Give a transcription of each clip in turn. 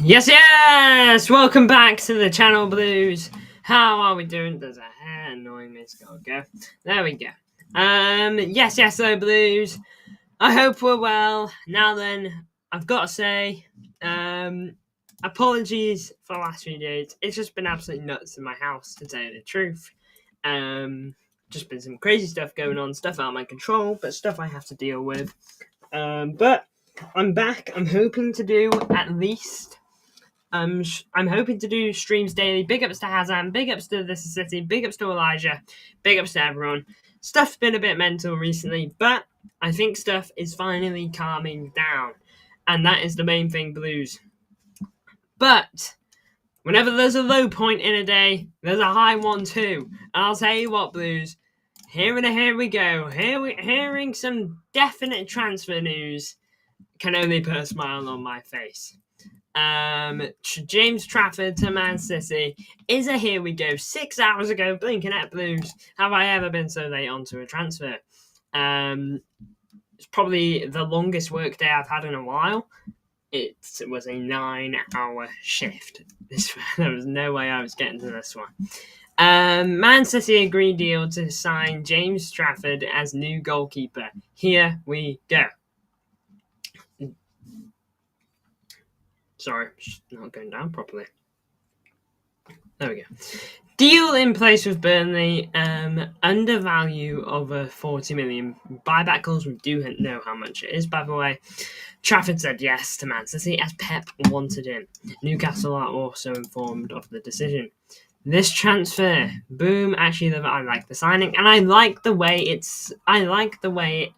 Yes! Welcome back to the channel, Blues. How are we doing? There's a hair annoying me. Go. There we go. Yes, so Blues. I hope we're well. Now then, I've got to say, apologies for the last few days. It's just been absolutely nuts in my house, to tell you the truth. Just been some crazy stuff going on, stuff out of my control, but stuff I have to deal with. But I'm back. I'm hoping to do at least. I'm hoping to do streams daily. Big ups to Hazan, big ups to This Is City, big ups to Elijah, big ups to everyone. Stuff's been a bit mental recently, but I think stuff is finally calming down. And that is the main thing, Blues. But whenever there's a low point in a day, there's a high one too. And I'll tell you what, Blues. Here we go. Hearing some definite transfer news can only put a smile on my face. James Trafford to Man City is a here we go. 6 hours ago, blinking at Blues. Have I ever been so late onto a transfer? It's probably the longest work day I've had in a while. It was a 9-hour shift. There was no way I was getting to this one. Man City agreed deal to sign James Trafford as new goalkeeper. Here we go. Sorry, it's not going down properly. There we go. Deal in place with Burnley, undervalue of 40 million. Buyback clause, we do know how much it is, by the way. Trafford said yes to Man City as Pep wanted him. Newcastle are also informed of the decision. This transfer, boom! Actually, I like the signing, and I like the way it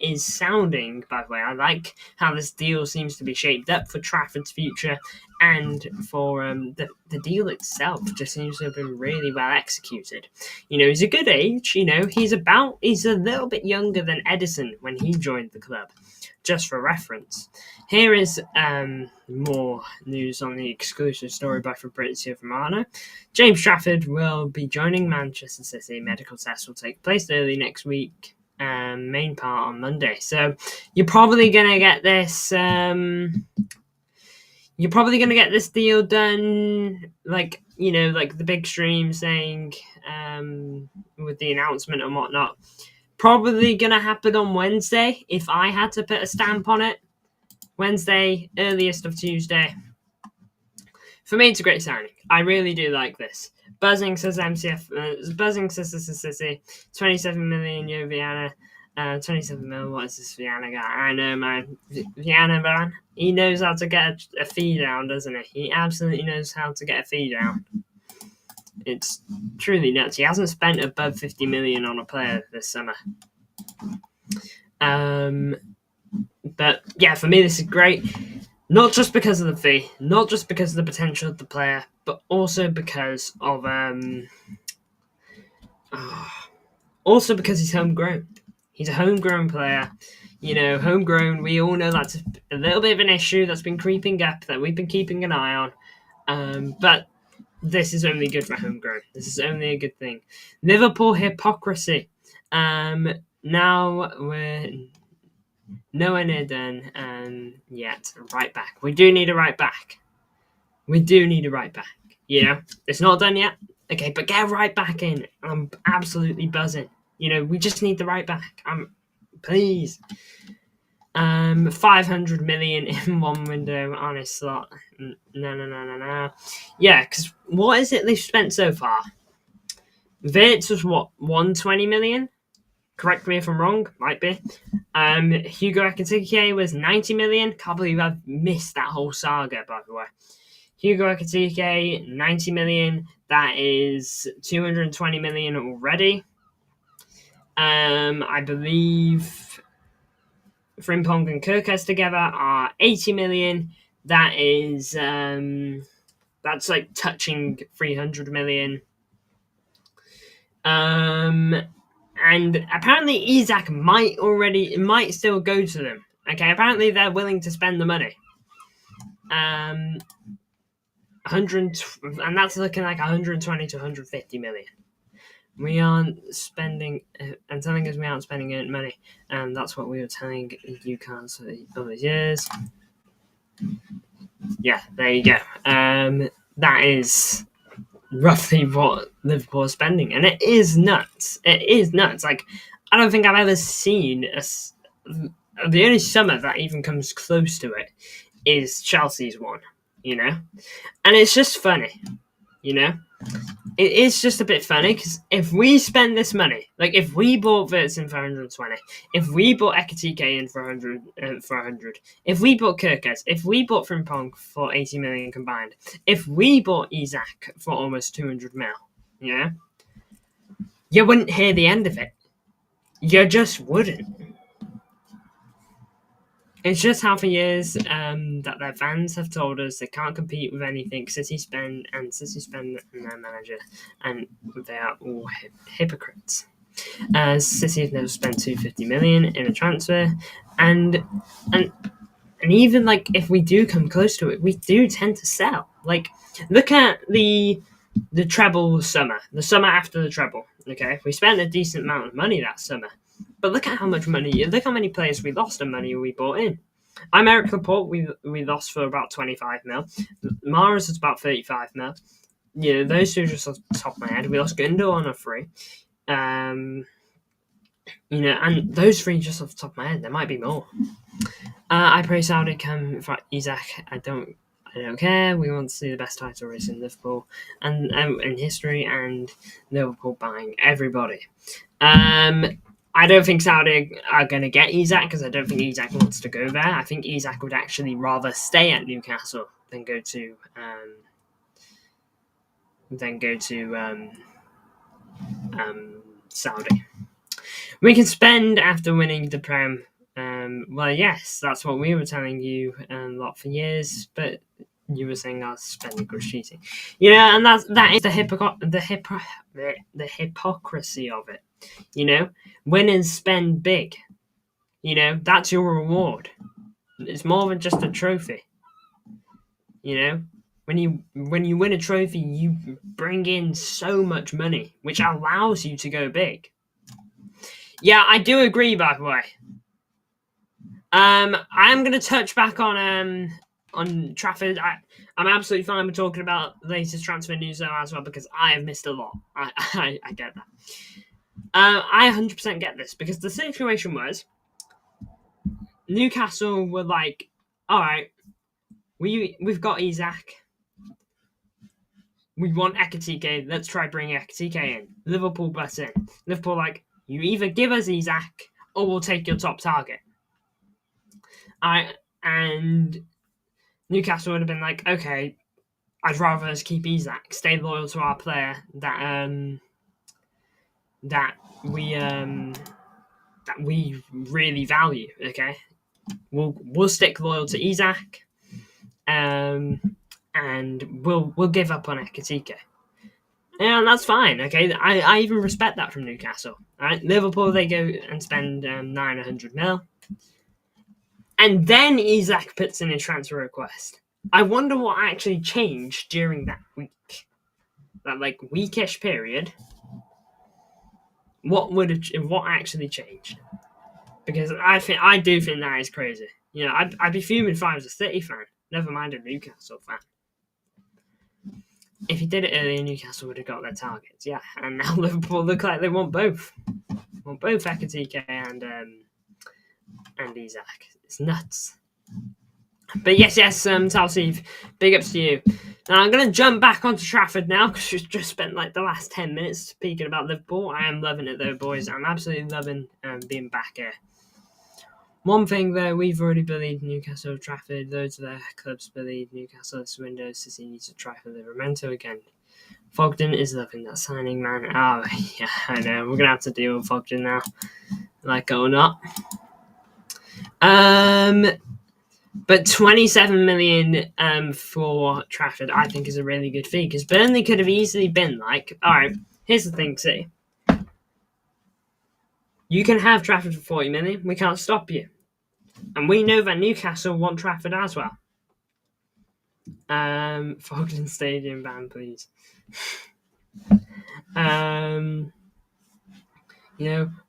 is sounding. By the way, I like how this deal seems to be shaped up for Trafford's future, and for the deal itself just seems to have been really well executed. He's a good age. He's a little bit younger than Edison when he joined the club. Just for reference, here is more news on the exclusive story by Fabrizio Romano. James Trafford will be joining Manchester City. Medical tests will take place early next week. Main part on Monday. So you're probably gonna get this. You're probably gonna get this deal done, like the big stream saying, with the announcement and whatnot. Probably going to happen on Wednesday, if I had to put a stamp on it. Wednesday, earliest of Tuesday. For me, it's a great signing. I really do like this. Buzzing says MCF. Buzzing says this is City. 27 million euro Vienna. 27 million. What is this Vienna guy? I know, man. Vienna, man. He knows how to get a fee down, doesn't he? He absolutely knows how to get a fee down. It's truly nuts. He hasn't spent above 50 million on a player this summer. But yeah, for me, this is great. Not just because of the fee, not just because of the potential of the player, but also because of also because he's homegrown. He's a homegrown player. Homegrown. We all know that's a little bit of an issue that's been creeping up that we've been keeping an eye on. But this is only good for homegrown. This is only a good thing. Liverpool hypocrisy. Now we're nowhere near done yet. Right back. We do need a right back. It's not done yet. Okay, but get right back in. I'm absolutely buzzing. We just need the right back. Please. 500 million in one window on his slot. No. Yeah, because what is it they've spent so far? Virts was what, 120 million? Correct me if I'm wrong, might be. Hugo Ekitike was 90 million. Can't believe I've missed that whole saga, by the way. Hugo Ekitike, 90 million. That is 220 million already. I believe Frimpong and Kirkes together are 80 million. That is that's like touching 300 million. And apparently Isaac might still go to them. Okay, apparently they're willing to spend the money. 100, and that's looking like 120 to 150 million. We aren't spending, and telling us we aren't spending any money, and that's what we were telling Newcastle all these years. Yeah, there you go. That is roughly what Liverpool are spending, and it is nuts. It is nuts. Like, I don't think I've ever seen the only summer that even comes close to it is Chelsea's one. You know, and it's just funny. You know, it is just a bit funny because if we spend this money, like if we bought Vertson for 120, if we bought Ekatike in for 100, if we bought Kirkes, if we bought Frimpong for 80 million combined, if we bought Isak for almost 200 mil, you wouldn't hear the end of it. You just wouldn't. It's just how for years that their fans have told us they can't compete with anything City spend and their manager, and they are all hypocrites. City have never spent 250 million in a transfer, and even like if we do come close to it, we do tend to sell. Like, look at the treble summer, the summer after the treble. Okay, we spent a decent amount of money that summer. But look at how much money, look how many players we lost and money we bought in. Aymeric Laporte, we lost for about 25 mil. Mahrez was about 35 mil. Yeah, those two just off the top of my head. We lost Gundo on a free. And those three just off the top of my head. There might be more. I pray Saudi come for Isak. I don't care. We want to see the best title race in Liverpool and in history, and Liverpool buying everybody. I don't think Saudi are going to get Isak because I don't think Isak wants to go there. I think Isak would actually rather stay at Newcastle than go to Saudi. We can spend after winning the Prem. Well, yes, that's what we were telling you a lot for years, but you were saying I was spending was cheating. And that is the hypocrisy of it. Win and spend big. That's your reward. It's more than just a trophy. When you win a trophy, you bring in so much money, which allows you to go big. Yeah, I do agree, by the way. I'm going to touch back on Trafford. I'm absolutely fine with talking about the latest transfer news though as well because I have missed a lot. I get that. I 100% get this because the situation was Newcastle were like, all right, we've got Isak. We want Ekatike. Let's try bringing Ekatike in. Liverpool butt in. Liverpool like, you either give us Isak or we'll take your top target. And Newcastle would have been like, okay, I'd rather us keep Isak, stay loyal to our player that we really value. Okay, we'll stick loyal to Isak, and we'll give up on Ekatike. And that's fine. Okay, I even respect that from Newcastle. All right, Liverpool, they go and spend 900 mil. And then Isak puts in a transfer request. I wonder what actually changed during that week. That weekish period. What actually changed? Because I do think that is crazy. I'd be fuming if I was a City fan. Never mind a Newcastle fan. If he did it earlier, Newcastle would have got their targets. Yeah, and now Liverpool look like they want both. Want both Ekatike and Isak. It's nuts. But yes, Talsif, big ups to you. Now I'm going to jump back onto Trafford now because we've just spent the last 10 minutes speaking about Liverpool. I am loving it though, boys. I'm absolutely loving being back here. One thing though, we've already believed Newcastle, Trafford, loads of their clubs believe Newcastle this window. City needs to try for Livramento again. Fogden is loving that signing, man. Oh, yeah, I know. We're going to have to deal with Fogden now. Like it or not. But 27 million for Trafford, I think, is a really good fee because Burnley could have easily been like, all right, here's the thing, City. You can have Trafford for 40 million. We can't stop you. And we know that Newcastle want Trafford as well. Fogden Stadium ban, please.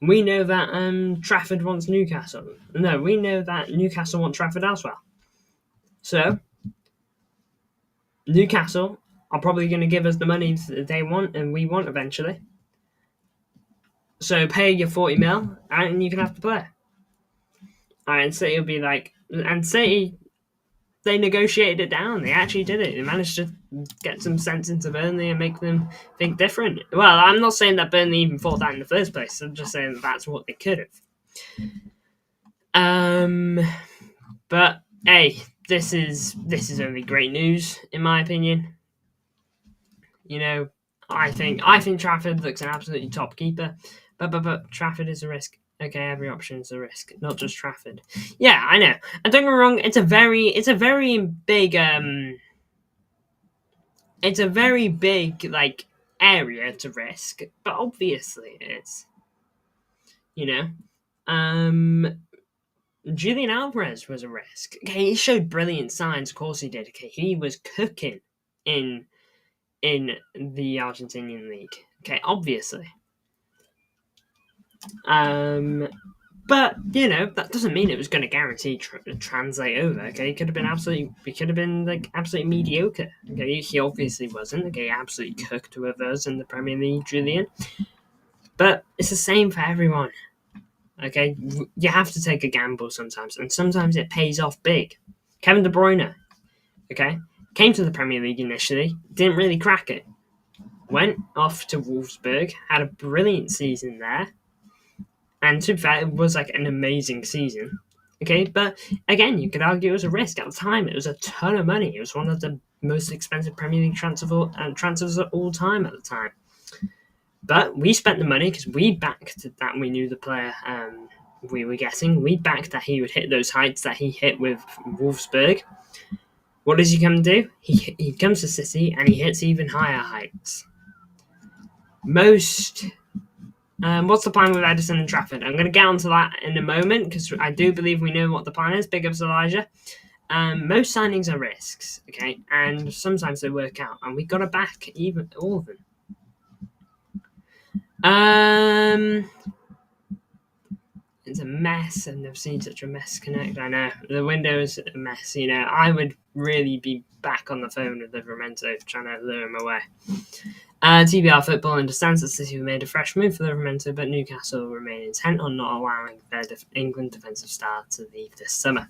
We know that Trafford wants Newcastle. No, we know that Newcastle want Trafford as well. So, Newcastle are probably going to give us the money they want and we want eventually. So pay your 40 mil and you can have the player. And City will be like, and City, they negotiated it down. They actually did it. They managed to get some sense into Burnley and make them think different. Well, I'm not saying that Burnley even thought that in the first place. I'm just saying that's what they could have. But hey, this is only great news in my opinion. You know, I think Trafford looks an absolutely top keeper, but Trafford is a risk. Okay, every option is a risk, not just Trafford. Yeah, I know. And don't get me wrong, it's a very big like area to risk, but obviously it's, you know, Julian Alvarez was a risk. Okay, he showed brilliant signs. Of course he did. Okay, he was cooking in the Argentinian league. Okay, obviously. But that doesn't mean it was going to guarantee translate over. Okay, it could have been absolutely mediocre. Okay, he obviously wasn't. Okay, absolutely cooked with us in the Premier League, Julian. But it's the same for everyone. Okay, you have to take a gamble sometimes, and sometimes it pays off big. Kevin De Bruyne, okay, came to the Premier League initially, didn't really crack it. Went off to Wolfsburg, had a brilliant season there. And to be fair, it was like an amazing season. Okay, but again, you could argue it was a risk at the time. It was a ton of money. It was one of the most expensive Premier League transfers of all time at the time. But we spent the money because we backed that we knew the player we were getting. We backed that he would hit those heights that he hit with Wolfsburg. What does he come do? He comes to City and he hits even higher heights. What's the plan with Edison and Trafford? I'm going to get onto that in a moment because I do believe we know what the plan is. Big ups, Elijah. Most signings are risks, okay, and sometimes they work out, and we got to back even all of them. It's a mess. I've never seen such a mess connect. I know the window is a mess. I would really be back on the phone with Livramento trying to lure him away. TBR Football understands that City have made a fresh move for Livramento, but Newcastle remain intent on not allowing their England defensive star to leave this summer.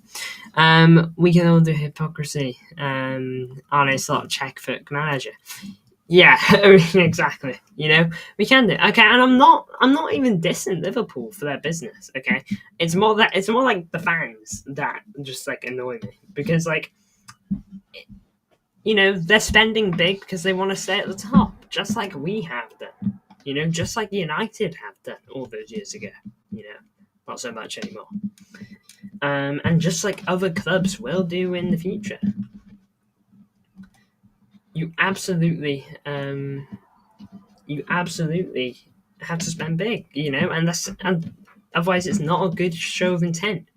We can all do hypocrisy. Arne Slot, Czech foot manager. Yeah, exactly. We can do. Okay, and I'm not even dissing Liverpool for their business. Okay, it's more like the fans that just like annoy me because they're spending big because they want to stay at the top, just like we have done. Just like United have done all those years ago. Not so much anymore. And just like other clubs will do in the future. You absolutely have to spend big, and otherwise it's not a good show of intent.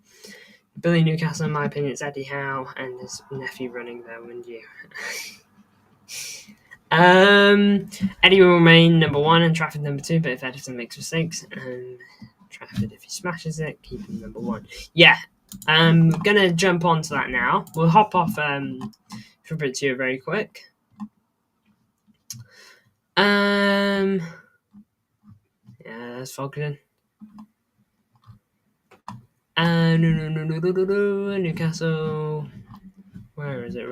Billy Newcastle, in my opinion, it's Eddie Howe and his nephew running there, wouldn't you? Eddie will remain number 1 and Trafford number 2, but if Edison makes mistakes, and Trafford, if he smashes it, keep him number 1. Yeah, I'm gonna jump onto that now. We'll hop off Fabrizio very quick. Yeah, that's Falcon. No, Newcastle. Where is it?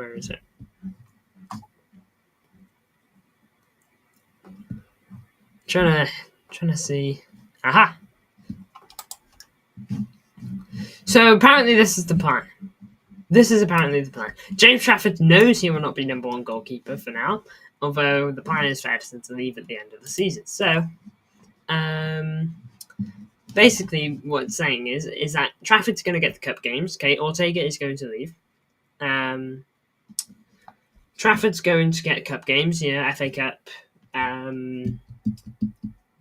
Trying to see. Aha! So apparently this is the plan. James Trafford knows he will not be number 1 goalkeeper for now, although the plan is for Edison to leave at the end of the season. So, basically what it's saying is that Trafford's going to get the cup games. Okay, Ortega is going to leave. Trafford's going to get cup games, FA Cup,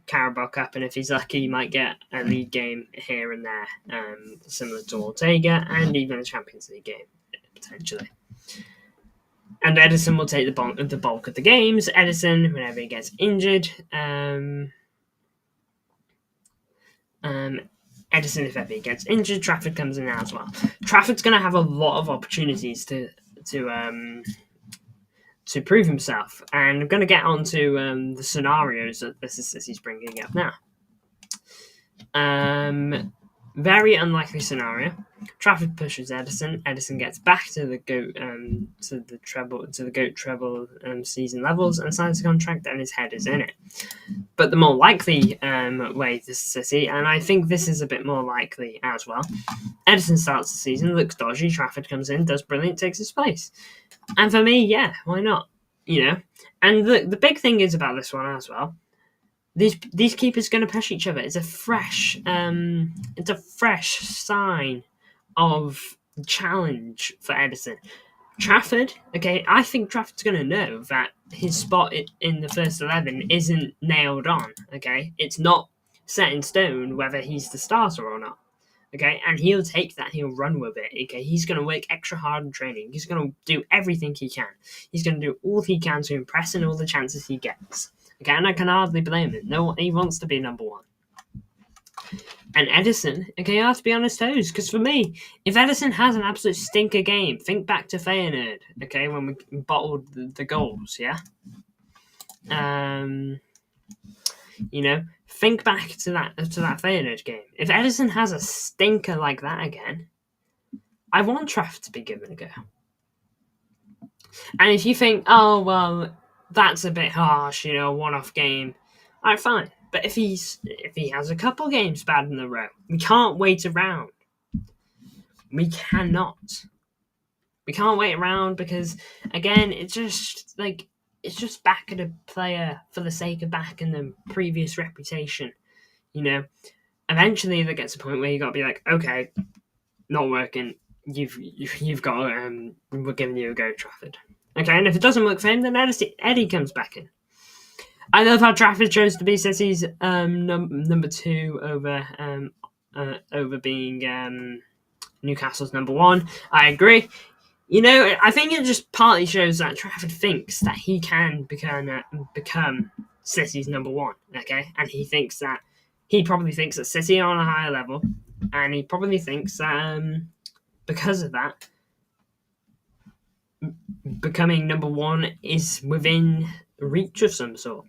Carabao Cup, and if he's lucky, he might get a league game here and there, similar to Ortega, and even a Champions League game, potentially. And Edison will take the bulk of the games. Edison, whenever he gets injured, Edison, if ever he gets injured, Trafford comes in as well. Trafford's going to have a lot of opportunities to to prove himself. And I'm going to get on to the scenarios that this is City's bringing up now. Very unlikely scenario. Trafford pushes Edison. Edison gets back to the goat treble season levels and signs a contract, and his head is in it. But the more likely way to City, and I think this is a bit more likely as well. Edison starts the season, looks dodgy. Trafford comes in, does brilliant, takes his place. And for me, yeah, why not? And the big thing is about this one as well. These keepers going to push each other. It's a fresh sign of challenge for Edison. Trafford, okay, I think Trafford's going to know that his spot in the first 11 isn't nailed on, okay? It's not set in stone whether he's the starter or not, okay? And he'll take that, he'll run with it, okay? He's going to work extra hard in training. He's going to do everything he can. He's going to do all he can to impress in all the chances he gets. Okay, and I can hardly blame him. No, he wants to be number one. And Edison, okay, I have to be on his toes, because for me, if Edison has an absolute stinker game, think back to Feyenoord, okay, when we bottled the goals, yeah? Think back to that Feyenoord game. If Edison has a stinker like that again, I want Trafford to be given a go. And if you think, oh, well, that's a bit harsh, a one-off game, all right, fine. But if he has a couple games bad in a row, we can't wait around. We cannot. We can't wait around because, again, it's just backing a player for the sake of backing them, previous reputation. Eventually there gets a point where you got to be like, okay, not working. You've got we're giving you a go, Trafford. Okay, and if it doesn't work for him, then Eddie comes back in. I love how Trafford chose to be City's number 2 over being Newcastle's number 1. I agree. I think it just partly shows that Trafford thinks that he can become City's number 1. Okay, and he probably thinks that City are on a higher level, and he probably thinks that because of that, becoming number 1 is within reach of some sort.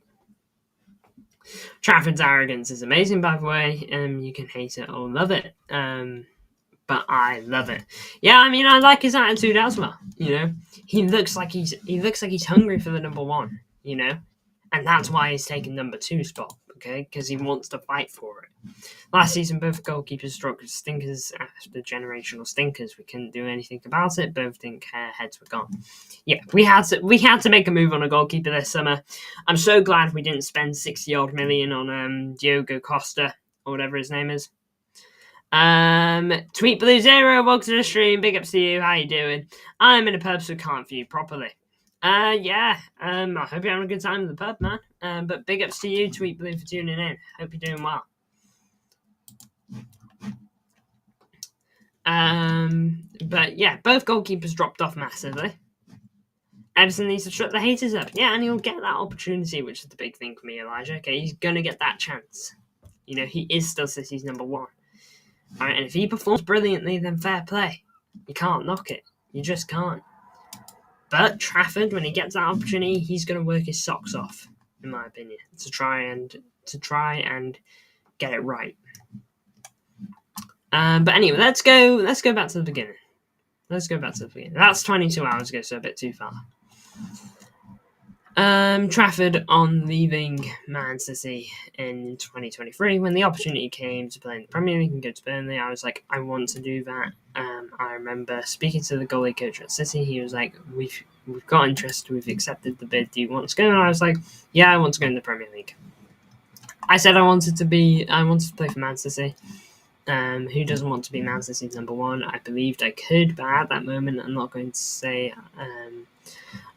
Trafford's arrogance is amazing, by the way. You can hate it or love it, but I love it. Yeah, I mean, I like his attitude as well. He looks like he's hungry for the number 1. And that's why he's taking number 2 spot. Okay, because he wants to fight for it. Last season, both goalkeepers struck stinkers after generational stinkers. We couldn't do anything about it. Both didn't care. Heads were gone. Yeah, we had to make a move on a goalkeeper this summer. I'm so glad we didn't spend 60-odd million on Diogo Costa or whatever his name is. Tweet Blue Zero, welcome to the stream. Big ups to you. How you doing? I'm in a pub, so can't view properly. I hope you're having a good time in the pub, man. But big ups to you, Tweet Blue, for tuning in. Hope you're doing well. But yeah, both goalkeepers dropped off massively. Edison needs to shut the haters up. Yeah, and he'll get that opportunity, which is the big thing for me, Elijah. Okay, he's going to get that chance. He is still City's number 1. All right, and if he performs brilliantly, then fair play. You can't knock it. You just can't. But Trafford, when he gets that opportunity, he's going to work his socks off, in my opinion, to try and get it right. But anyway, let's go back to the beginning. That's 22 hours ago, so a bit too far. Trafford on leaving Man City in 2023. When the opportunity came to play in the Premier League and go to Burnley, I was like, I want to do that. I remember speaking to the goalie coach at City. He was like, we've got interest. We've accepted the bid. Do you want to go? And I was like, yeah, I want to go in the Premier League. I said I wanted to play for Man City. Who doesn't want to be Man City's number 1? I believed I could, but at that moment, I'm not going to say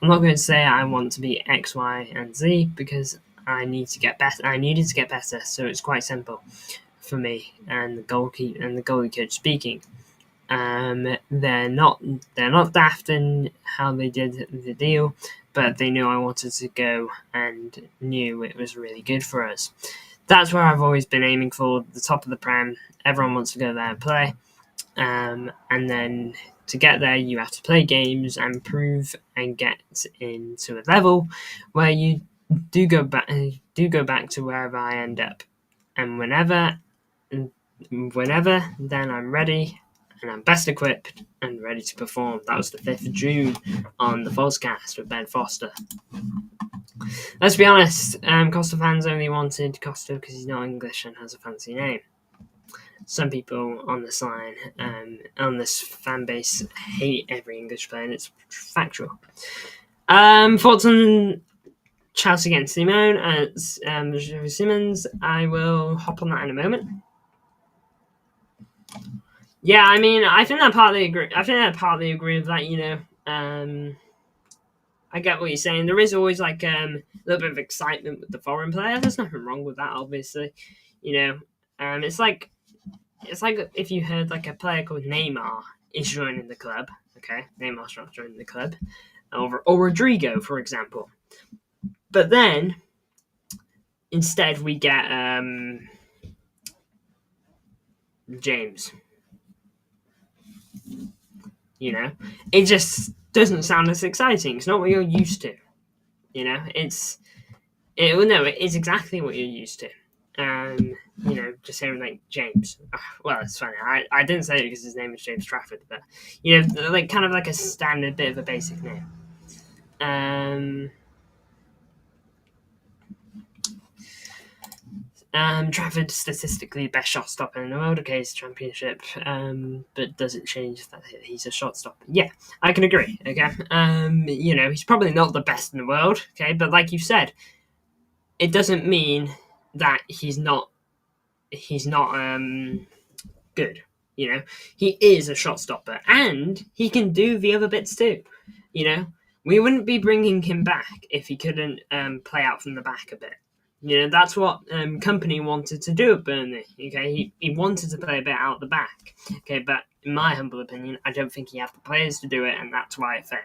I want to be X, Y, and Z because I needed to get better. So it's quite simple for me and the goalie coach speaking. They're not daft in how they did the deal, but they knew I wanted to go and knew it was really good for us. That's where I've always been aiming for, the top of the Prem. Everyone wants to go there and play. And then to get there, you have to play games and prove and get into a level where you do go back to wherever I end up, and whenever, then I'm ready and I'm best equipped and ready to perform. That was the 5th of June on the Fozcast with Ben Foster. Let's be honest, Costa fans only wanted Costa because he's not English and has a fancy name. Some people on this line, on this fan base, hate every English player, and it's factual. Thoughts on Chelsea against Simone and Simmons? I will hop on that in a moment. Yeah, I mean, I think I partly agree. With that. I get what you're saying. There is always like a little bit of excitement with the foreign player. There's nothing wrong with that, obviously. It's like if you heard like a player called Neymar is joining the club. Okay, Neymar's not joining the club, or Rodrigo, for example. But then instead we get James. It just doesn't sound as exciting. It's not what you're used to. It's exactly what you're used to. Just hearing like James. Well, it's funny. I didn't say it because his name is James Trafford, but like kind of like a standard bit of a basic name. Trafford statistically best shot stopper in the world. Okay, it's a championship, but does it change that he's a shot stopper? Yeah, I can agree. Okay, he's probably not the best in the world. Okay, but like you said, it doesn't mean that he's not good. He is a shot stopper, and he can do the other bits too. We wouldn't be bringing him back if he couldn't play out from the back a bit. That's what Company wanted to do at Burnley. Okay, he wanted to play a bit out the back. Okay, but in my humble opinion, I don't think he had the players to do it, and that's why it failed.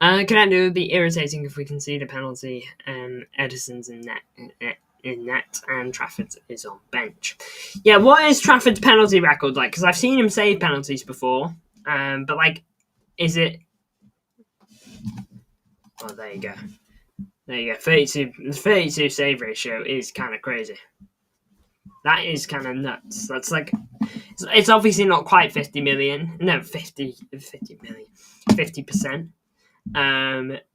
It would be irritating if we concede a penalty. Edison's in net, and Trafford is on bench. Yeah, what is Trafford's penalty record like? Because I've seen him save penalties before, but like, is it? Oh, there you go. 32 save ratio is kind of crazy. That is kind of nuts. That's like, it's obviously not quite 50 million. No, 50 million, 50%.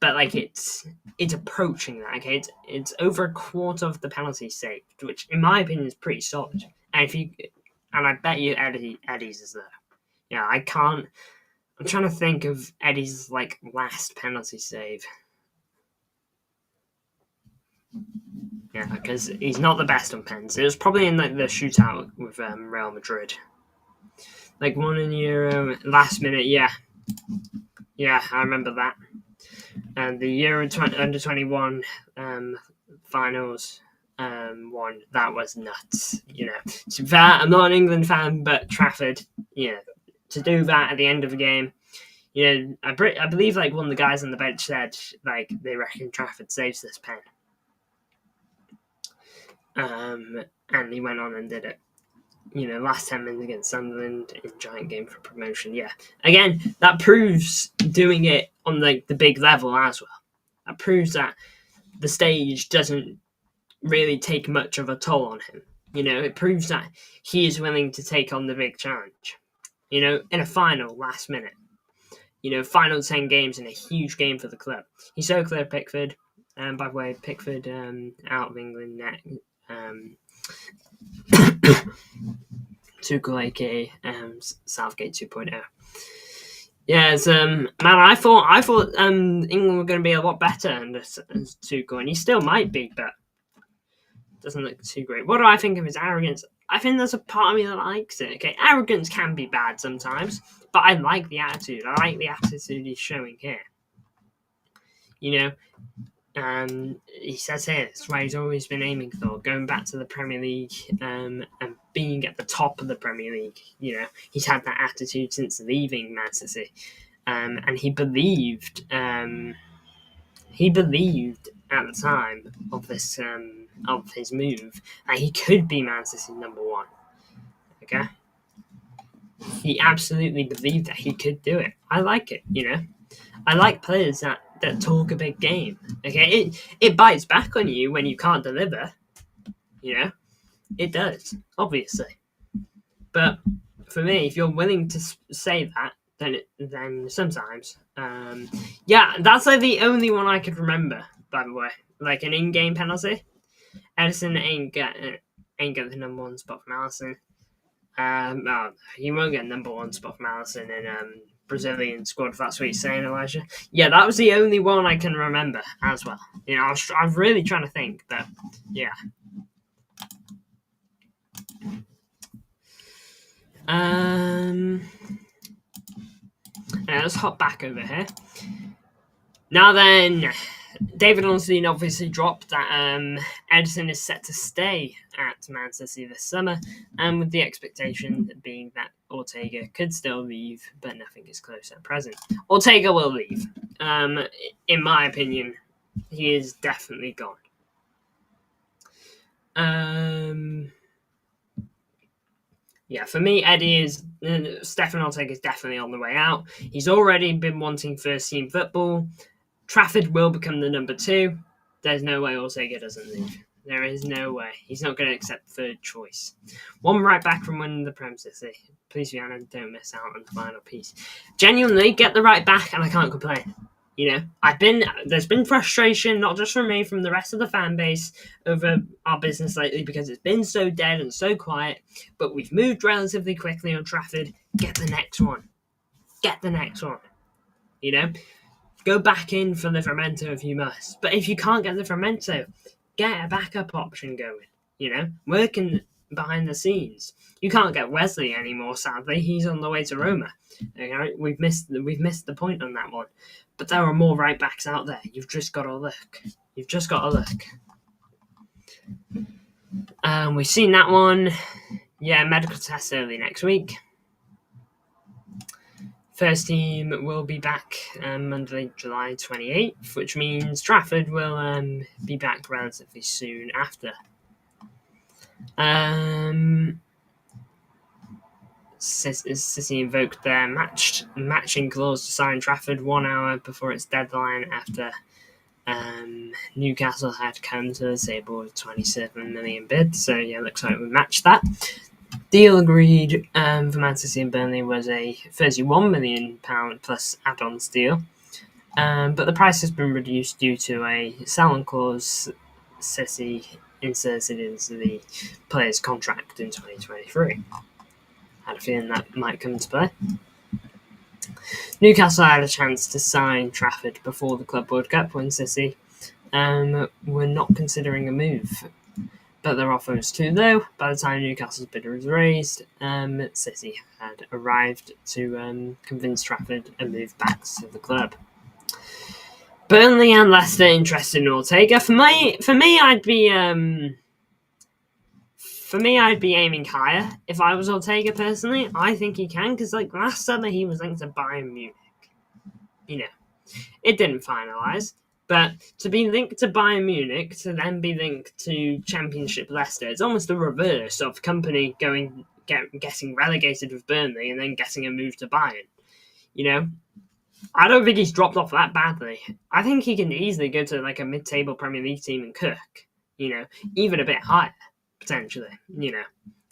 But like it's approaching that. Okay, it's over a quarter of the penalties saved, which in my opinion is pretty solid. And I bet you Eddie's is there. Yeah, I can't. I'm trying to think of Eddie's like last penalty save. Yeah, because he's not the best on pens. It was probably in like the shootout with Real Madrid. Like one in Euro last minute. Yeah, I remember that. And the Euro under 21 finals one, that was nuts. To that, I'm not an England fan, but Trafford, to do that at the end of the game. I believe like one of the guys on the bench said like they reckon Trafford saves this pen. And he went on and did it. Last 10 minutes against Sunderland in giant game for promotion. Yeah, again, that proves doing it on like the big level as well. That proves that the stage doesn't really take much of a toll on him. It proves that he is willing to take on the big challenge. In a final, last minute. Final 10 games in a huge game for the club. He so cleared Pickford. By the way, Pickford out of England net. Tuchel, aka Southgate 2.0. Yeah, man, I thought England were going to be a lot better under Tuchel, and he still might be, but doesn't look too great. What do I think of his arrogance? I think there's a part of me that likes it. Okay, arrogance can be bad sometimes, but I like the attitude. I like the attitude he's showing here. And he says here, that's why he's always been aiming for, going back to the Premier League and being at the top of the Premier League. He's had that attitude since leaving Man City. And he believed at the time of this of his move that he could be Man City's number one. Okay? he absolutely believed that he could do it. I like it, I like players that talk a big game. Okay, it bites back on you when you can't deliver. It does, obviously. But for me, if you're willing to say that, then sometimes, that's like the only one I could remember. By the way, like an in-game penalty, Edison ain't got the number one spot from Alisson. He won't get number one spot from Alisson in Brazilian squad. If that's what you're saying, Elijah. Yeah, that was the only one I can remember as well. I'm really trying to think, but yeah. Let's hop back over here. Now then, David Ornstein obviously dropped that Edison is set to stay at Man City this summer, and with the expectation being that Ortega could still leave, but nothing is close at present. Ortega will leave. In my opinion, he is definitely gone. For me, Stefan Ortega is definitely on the way out. He's already been wanting first team football. Trafford will become the number 2. There's no way Ortega doesn't leave. There is no way. He's not going to accept third choice. One right back from winning the Prem City. Please, Vienna, don't miss out on the final piece. Genuinely, get the right back, and I can't complain. There's been frustration, not just from me, from the rest of the fan base over our business lately because it's been so dead and so quiet. But we've moved relatively quickly on Trafford. Get the next one. Go back in for Livramento if you must. But if you can't get Livramento, get a backup option going. Working behind the scenes. You can't get Wesley anymore, sadly. He's on the way to Roma. Okay? We've missed the point on that one. But there are more right backs out there. You've just got to look. We've seen that one. Yeah, medical test early next week. First team will be back Monday, July 28th, which means Trafford will be back relatively soon after. City invoked their matching clause to sign Trafford 1 hour before its deadline after Newcastle had come to the table with 27 million bid. So yeah, looks like we matched that. Deal agreed for Man City and Burnley was a £31 million plus add-ons deal, but the price has been reduced due to a sell-on clause City inserted into the player's contract in 2023. Had a feeling that might come into play. Newcastle had a chance to sign Trafford before the Club World Cup when City were not considering a move. But their offer was too low. By the time Newcastle's bid was raised, City had arrived to convince Trafford and move back to the club. Burnley and Leicester interested in Ortega. For me, I'd be aiming higher if I was Ortega personally. I think he can because last summer he was linked to Bayern Munich. It didn't finalise. But to be linked to Bayern Munich, to then be linked to Championship Leicester, it's almost the reverse of Company getting relegated with Burnley and then getting a move to Bayern. I don't think he's dropped off that badly. I think he can easily go to a mid-table Premier League team and cook. Even a bit higher potentially.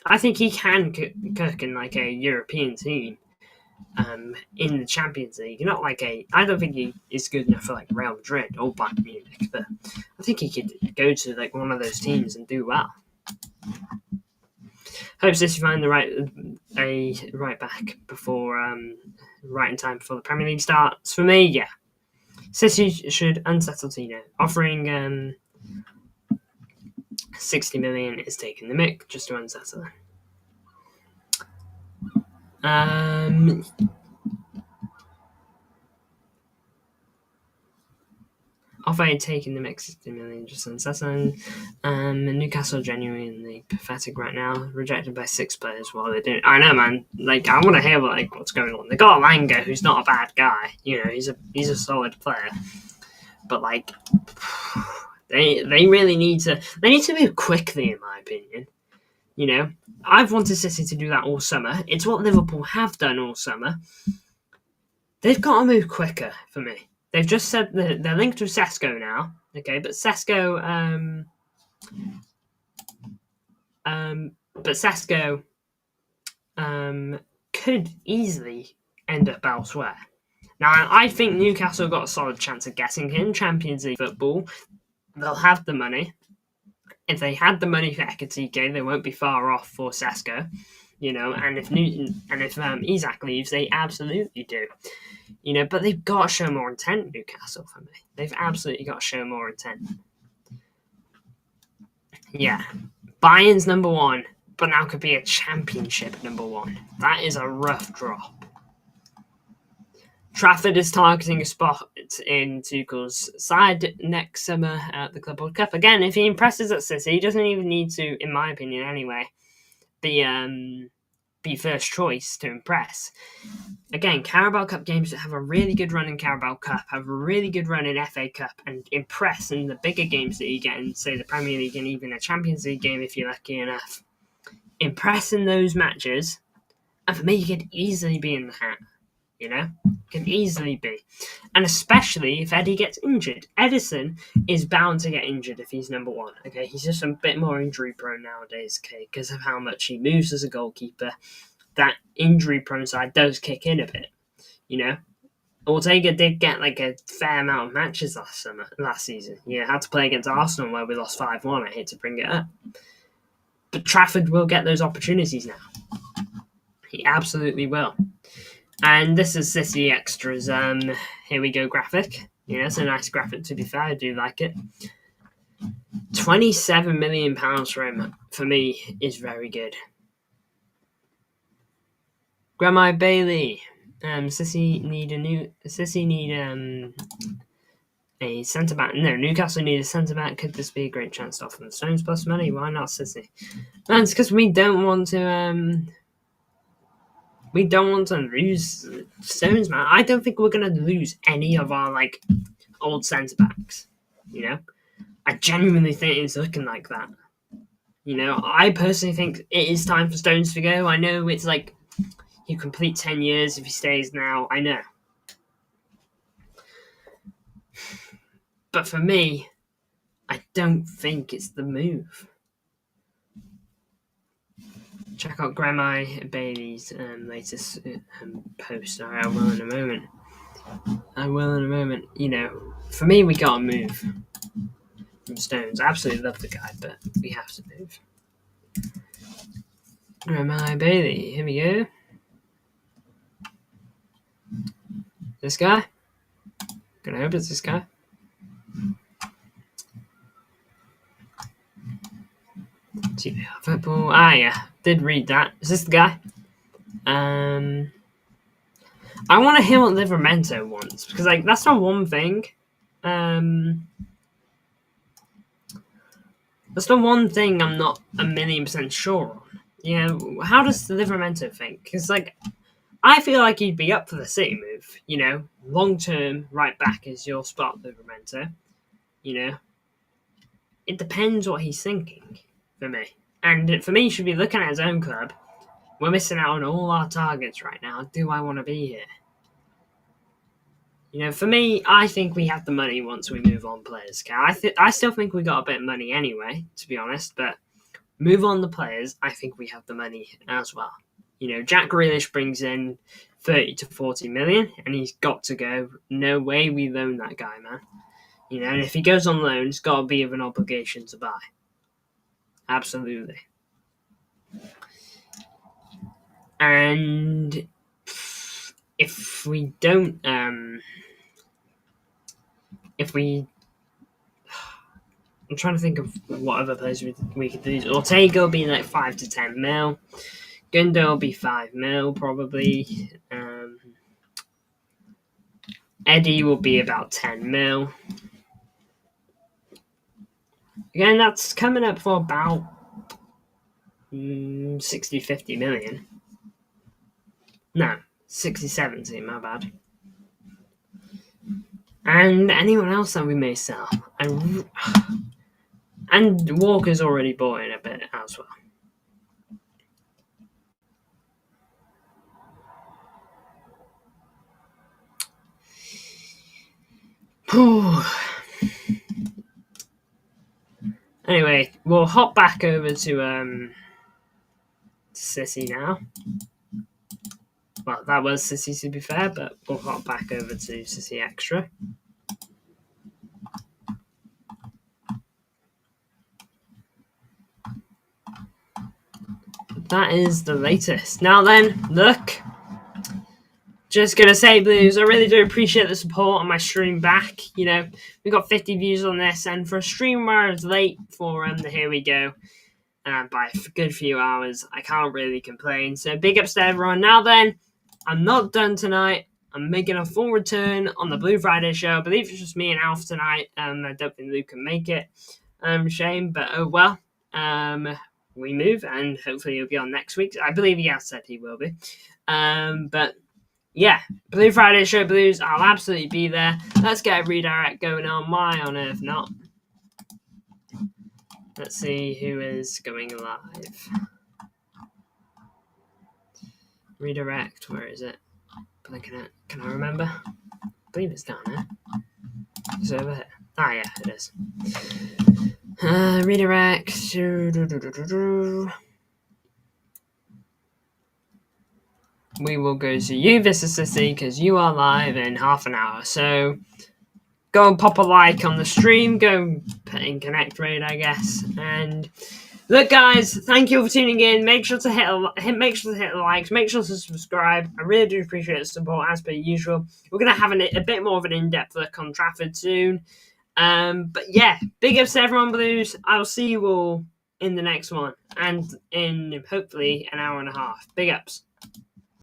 I think he can cook in a European team. In the Champions League, I don't think he is good enough for Real Madrid or Bayern Munich, but I think he could go to one of those teams and do well. Hope City find a right back before right in time before the Premier League starts. For me, yeah, City should unsettle Tino. Offering 60 million is taking the mick just to unsettle him. Offer taking the mix 60 million just unsettling. Newcastle genuinely pathetic right now. Rejected by 6 players while they do. I know, man. I want to hear what's going on. They got Alanga, who's not a bad guy. He's a solid player. But they really need to move quickly, in my opinion. You know, I've wanted City to do that all summer. It's what Liverpool have done all summer. They've got to move quicker for me. They've just said that they're linked with Sesko now. Okay, but Sesko, could easily end up elsewhere. Now, I think Newcastle got a solid chance of getting him Champions League football. They'll have the money. If they had the money for Ekitike, they won't be far off for Sesko. And if Isak leaves, they absolutely do. But they've got to show more intent, Newcastle, for me. They've absolutely got to show more intent. Yeah. Bayern's number one, but now could be a championship number one. That is a rough drop. Trafford is targeting a spot in Tuchel's side next summer at the Club World Cup. Again, if he impresses at City, he doesn't even need to, in my opinion anyway, be first choice to impress. Again, Carabao Cup games that have a really good run in Carabao Cup, have a really good run in FA Cup, and impress in the bigger games that you get in, say, the Premier League and even a Champions League game if you're lucky enough. Impress in those matches, and for me, you could easily be in the hat. Can easily be. And especially if Eddie gets injured. Edison is bound to get injured if he's number one. Okay, he's just a bit more injury prone nowadays, okay, because of how much he moves as a goalkeeper. That injury prone side does kick in a bit, Ortega did get like a fair amount of matches last season. Had to play against Arsenal where we lost 5-1. I hate to bring it up. But Trafford will get those opportunities now. He absolutely will. And this is City Extras. Here we go, graphic. It's a nice graphic, to be fair. I do like it. £27 million for him, for me, is very good. Grandma Bailey. City need a centre back. No, Newcastle need a centre back. Could this be a great chance to offer the Stones plus money? Why not City? And it's because we don't want to. We don't want to lose Stones, man. I don't think we're going to lose any of our old centre backs. I genuinely think it's looking like that. I personally think it is time for Stones to go. I know it's you complete 10 years if he stays now. I know. But for me, I don't think it's the move. Check out Grandma Bailey's latest post. I will in a moment. For me, we got to move from Stones. I absolutely love the guy, but we have to move. Grandma Bailey, here we go. This guy? Gonna hope it's this guy. Football. Yeah. Did read that. Is this the guy? I want to hear what Livramento wants, because that's not one thing. That's the one thing I'm not 1,000,000% sure on. How does Livramento think? Because I feel like he'd be up for the City move. Long term, right back is your spot, Livramento. It depends what he's thinking for me. And for me, he should be looking at his own club. We're missing out on all our targets right now. Do I want to be here? For me, I think we have the money once we move on players. I still think we got a bit of money anyway, to be honest. But move on the players, I think we have the money as well. Jack Grealish brings in 30 to 40 million, and he's got to go. No way we loan that guy, man. And if he goes on loan, it's got to be of an obligation to buy. Absolutely. And if we don't, I'm trying to think of what other players we could lose. Ortega will be 5 to 10 mil. Gundo will be 5 mil probably. Eddie will be about 10 mil. Again, that's coming up for about 60, 50 million. No, 60, 70, my bad. And anyone else that we may sell. And Walker's already bought in a bit as well. Anyway, we'll hop back over to City now. Well, that was City to be fair, but we'll hop back over to City Extra. That is the latest. Now then, look. Just gonna say, Blues, I really do appreciate the support on my stream back. You know, we got 50 views on this, and for a stream where I was late for the Here We Go by a good few hours, I can't really complain. So big ups to everyone. Now then, I'm not done tonight. I'm making a full return on the Blue Friday show. I believe it's just me and Alf tonight. I don't think Luke can make it. Shame, but oh well. We move, and hopefully he'll be on next week. I believe he has said he will be. But yeah, Blue Friday show, Blues. I'll absolutely be there. Let's get a redirect going on. Why on earth not? Let's see who is going live. Redirect, where is it? Blinking it. Can I remember? I believe it's down here. Is it over here? Ah, yeah, it is. Redirect. We will go to you, Vista City, because you are live in half an hour. So go and pop a like on the stream. Go put in Connect Raid, I guess. And look, guys, thank you for tuning in. Make sure to hit the likes. Make sure to subscribe. I really do appreciate the support, as per usual. We're gonna have a bit more of an in-depth look on Trafford soon. But yeah, big ups to everyone, Blues. I'll see you all in the next one, and in hopefully an hour and a half. Big ups.